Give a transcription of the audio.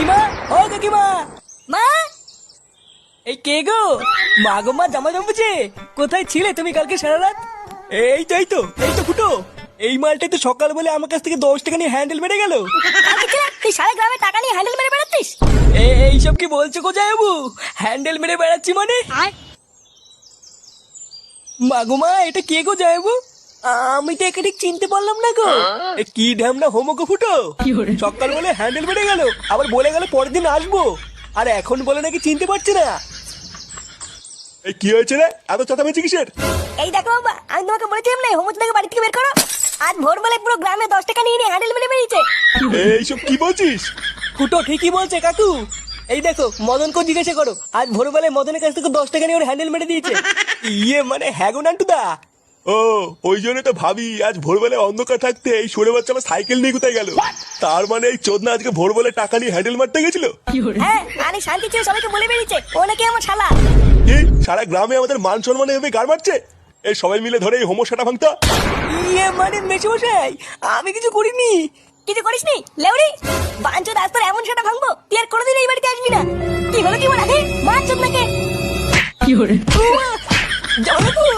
কাকিমা, ও কাকিমা, মা এই কে গো? মা গো মা, জামা জমেছে। কোথায় ছিলে তুমি কালকে সারা রাত? এই তো ফুটো। এই মালটাই তো সকাল বলে আমার কাছ থেকে 10 টাকা নিয়ে হ্যান্ডেল মেরে গেল। তুই সারা গ্রামে টাকা নিয়ে হ্যান্ডেল মেরে বেড়াচ্ছিস? এইসব কি বলছো গো জামাইবাবু? হ্যান্ডেল মেরে বেড়াচ্ছি মানে? মা গো মা, এটা কে গো জামাইবাবু? আমি তো একে ঠিক চিনতে পারলাম না গো। কি ঢ্যামনা হোমো গো ফুটো। সকাল বলে হ্যান্ডেল মেরে গেল, আবার বলে গেল পরের দিন আসবো, আর এখন বলে নাকি চিনতে পারছে না। এই কি হয়েছে রে, এত চেঁচামেচি কিসের? এই দেখো বাবা, আমি তোমাকে বলেছিলাম না হোমচুদাকে বাড়ি থেকে বের করো। আজ ভোরবেলায় পুরো গ্রামে 10 টাকা নিয়ে হ্যান্ডেল মেরে বেরিয়েছে। এইসব কি বলছিস? ফুটো ঠিকই বলছে কাকু। এই দেখো, মদনকে জিজ্ঞাসা করো, আজ ভোরবেলায় মদনের কাছ থেকে 10 টাকা নিয়ে ওর হ্যান্ডেল মেরে দিয়েছে। মানে হ্যাঁ গো নান্টুদা। ও, ওই জন্য তো ভাবি আজ ভোরবেলায় অন্ধকার থাকতে এই সরে বাচ্চা আমার সাইকেল নিয়ে কোথায় গেল। তার মানে এই চোদনা আজকে ভোরবেলায় টাকা নিয়ে হ্যান্ডেল মারতে গেছিল। হ্যাঁ, আরে শান্তি ছিল, সবাইকে বলে বেরিয়েছে ও নাকি আমার শালা। কি সারা গ্রামে আমাদের মান সম্মান এভাবে গাড় মারছে? এই সবাই মিলে ধরে এই হোমোসাটা ভাঙতা। মানে মেশমশাই, আমি কিছু করিনি। কিছু করিসনি লেউড়ি? বাঞ্চোদ আজ তোর এমন সেটা ভাঙবো তুই আর কোনোদিন এই বাড়িতে আসবি না। কি হলো কি বলা? বাঞ্চোদ নাকি? জামাইবাবু,